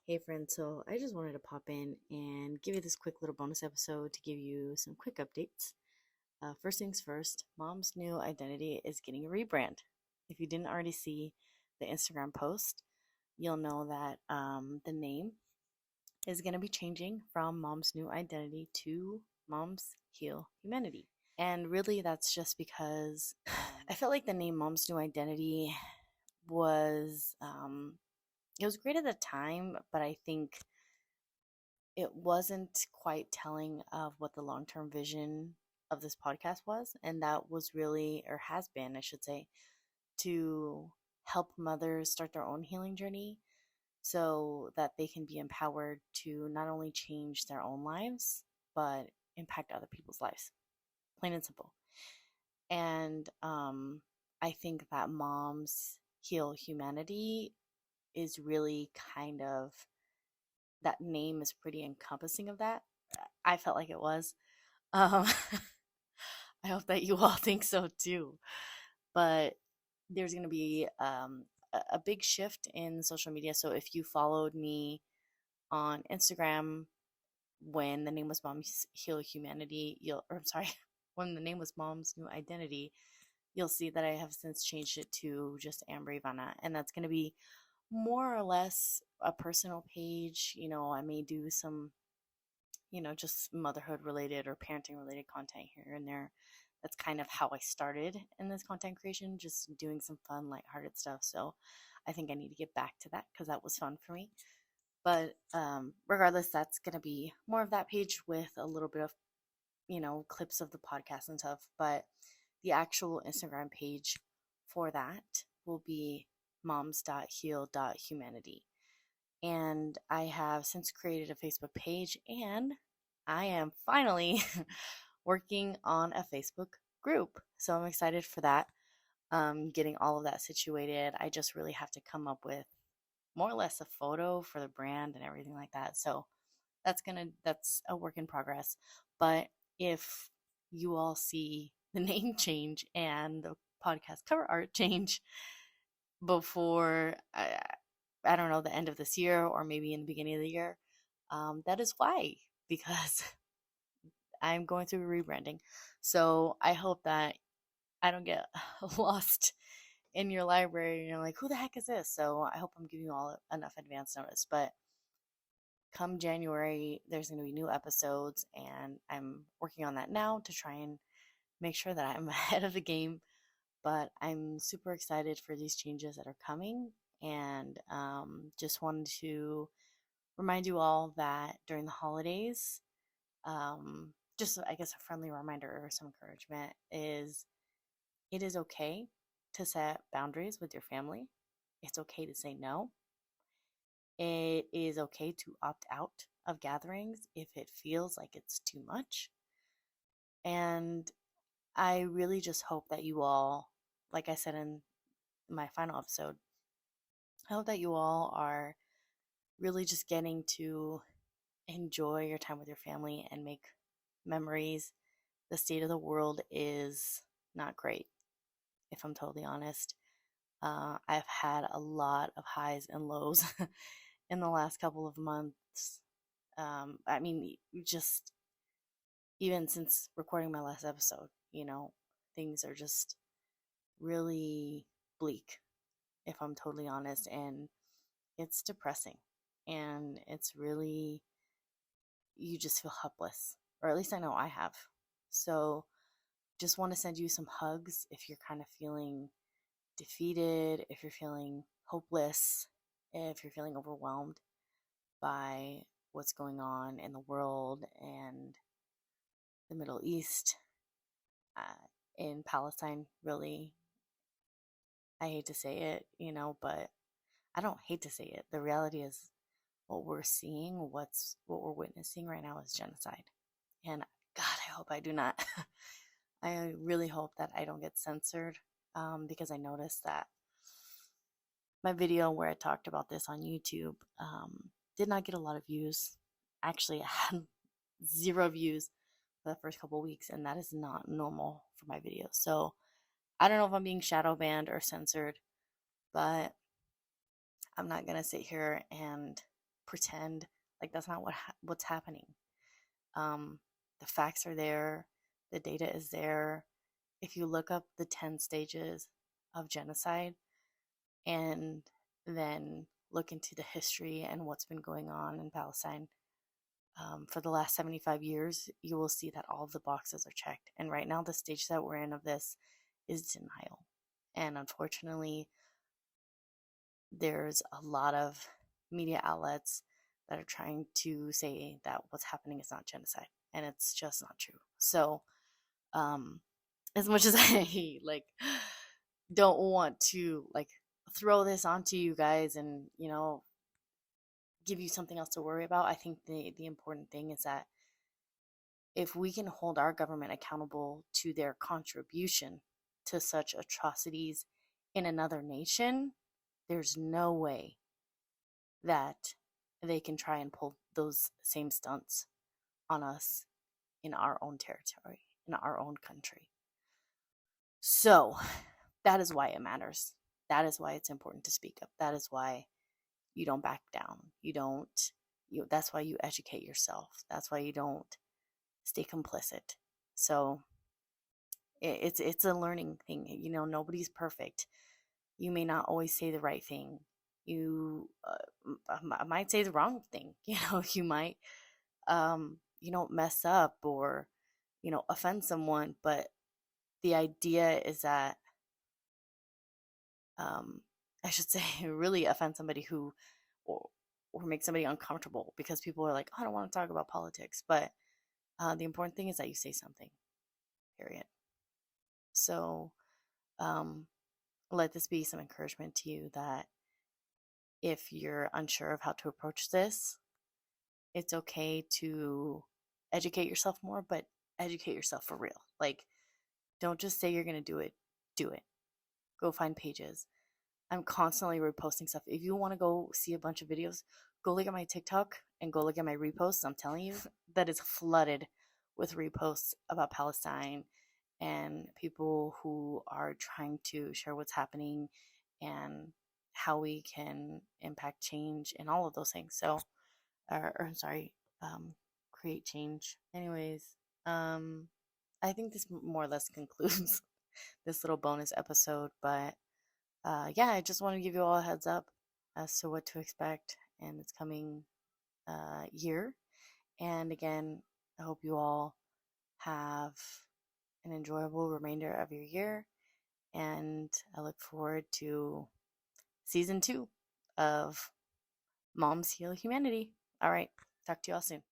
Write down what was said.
Hey friends, so I just wanted to pop in and give you this quick little bonus episode to give you some quick updates. First things first, Mom's new identity is getting a rebrand. If you didn't already see the Instagram post, you'll know that the name is going to be changing from Mom's new identity to Mom's Heal Humanity. And really, that's just because I felt like the name Mom's new identity was it was great at the time, but I think it wasn't quite telling of what the long term vision of this podcast was. And that was really, or has been, I should say, to help mothers start their own healing journey so that they can be empowered to not only change their own lives, but impact other people's lives. Plain and simple. And I think that Moms Heal Humanity is really kind of, that name is pretty encompassing of that. I felt like it was. Um, I hope that you all think so too. But there's going to be a big shift in social media. So if you followed me on Instagram when the name was Mom's Heal Humanity, I'm sorry, when the name was Mom's New Identity, you'll see that I have since changed it to just Amber Ivana. And that's going to be more or less a personal page. I may do some just motherhood related or parenting related content here and there. That's kind of how I started in this content creation, just doing some fun, lighthearted stuff. So I think I need to get back to that because that was fun for me. But regardless, that's going to be more of that page with a little bit of, clips of the podcast and stuff. But the actual Instagram page for that will be moms.heal.humanity. And I have since created a Facebook page, and I am finally working on a Facebook group. So I'm excited for that. Getting all of that situated. I just really have to come up with more or less a photo for the brand and everything like that. So that's a work in progress. But if you all see the name change and the podcast cover art change before I don't know, the end of this year or maybe in the beginning of the year, that is why, because I'm going through rebranding. So I hope that I don't get lost in your library and you're like, who the heck is this? So I hope I'm giving you all enough advance notice. But come January, there's going to be new episodes, and I'm working on that now to try and make sure that I'm ahead of the game. But I'm super excited for these changes that are coming, and just wanted to remind you all that during the holidays, just I guess a friendly reminder or some encouragement is it is okay to set boundaries with your family. It's okay to say no. It is okay to opt out of gatherings if it feels like it's too much. And I really just hope that you all, like I said in my final episode, I hope that you all are really just getting to enjoy your time with your family and make memories. The state of the world is not great, if I'm totally honest. I've had a lot of highs and lows in the last couple of months. I mean, just even since recording my last episode, things are just really bleak, if I'm totally honest. And it's depressing. And it's really, you just feel helpless. Or at least I know I have. So just want to send you some hugs if you're kind of feeling defeated, if you're feeling hopeless, if you're feeling overwhelmed by what's going on in the world and the Middle East, in Palestine, really. I hate to say it, but I don't hate to say it. The reality is what we're seeing, what we're witnessing right now is genocide. And God, I hope I do not. I really hope that I don't get censored, because I noticed that my video where I talked about this on YouTube did not get a lot of views. Actually, I had 0 views for the first couple weeks, and that is not normal for my videos. So I don't know if I'm being shadow banned or censored, but I'm not going to sit here and pretend like that's not what's happening. The facts are there, the data is there. If you look up the 10 stages of genocide and then look into the history and what's been going on in Palestine for the last 75 years, you will see that all of the boxes are checked. And right now, the stage that we're in of this is denial. And unfortunately, there's a lot of media outlets that are trying to say that what's happening is not genocide, and it's just not true. So, as much as I like don't want to like throw this onto you guys and give you something else to worry about, I think the important thing is that if we can hold our government accountable to their contribution to such atrocities in another nation, there's no way that they can try and pull those same stunts on us in our own territory, in our own country. So that is why it matters. That is why it's important to speak up. That is why you don't back down. That's why you educate yourself. That's why you don't stay complicit. So it's a learning thing. Nobody's perfect. You may not always say the right thing. You might say the wrong thing. You might mess up or offend someone, but the idea is that I should say really offend somebody who or make somebody uncomfortable, because people are like, oh, I don't want to talk about politics. But the important thing is that you say something, period. So let this be some encouragement to you that if you're unsure of how to approach this, it's okay to educate yourself more, but educate yourself for real. Like, don't just say you're going to do it. Do it. Go find pages. I'm constantly reposting stuff. If you want to go see a bunch of videos, go look at my TikTok and go look at my reposts. I'm telling you, that is flooded with reposts about Palestine and people who are trying to share what's happening and how we can impact change and all of those things. So, I'm sorry, create change. Anyways, I think this more or less concludes this little bonus episode, but yeah, I just want to give you all a heads up as to what to expect in this coming year. And again, I hope you all have an enjoyable remainder of your year. And I look forward to season 2 of Moms Heal Humanity. All right, talk to you all soon.